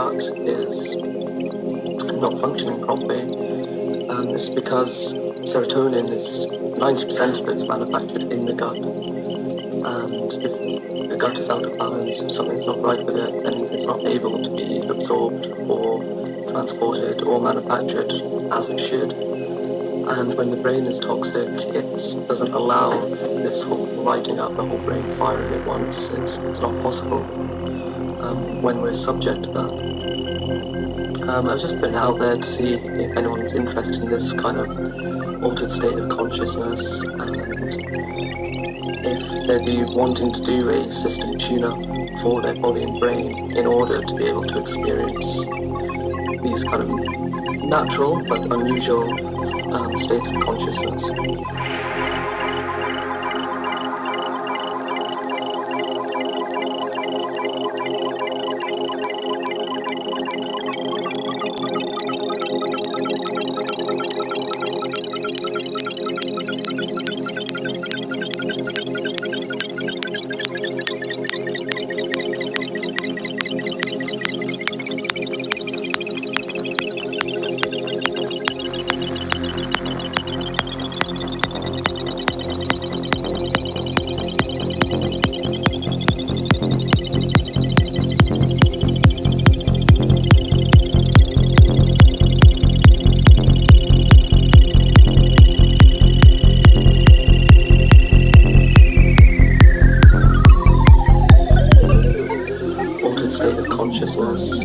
gut is not functioning properly. This is because serotonin is 90% of it is manufactured in the gut. And if the gut is out of balance, if something's not right with it, then it's not able to be absorbed or transported or manufactured as it should. And when the brain is toxic, it doesn't allow this whole lighting up, the whole brain firing at once. It's not possible when we're subject to that. I've just been out there to see if anyone's interested in this kind of altered state of consciousness, and if they'd be wanting to do a system tune-up for their body and brain in order to be able to experience these kind of natural but unusual states of consciousness. State of consciousness.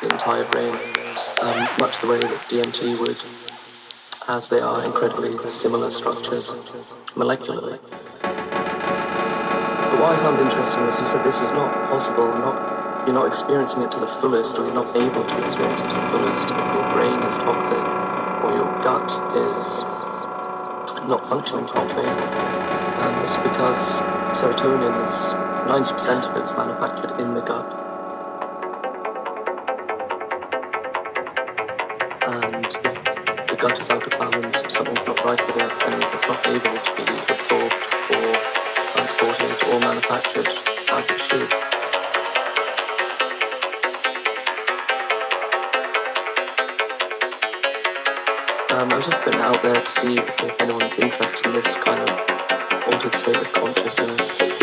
the entire brain, much the way that DMT would, as they are incredibly similar structures molecularly. But what I found interesting was he said this is not possible, you're not experiencing it to the fullest, or you're not able to experience it to the fullest if your brain is toxic or your gut is not functioning properly. And this is because serotonin is 90% of it is manufactured in the gut. And if the gut is out of balance, if something's not right with it, then it's not able to be absorbed or transported or manufactured as it should. I was just putting it out there to see if anyone's interested in this kind of altered state of consciousness.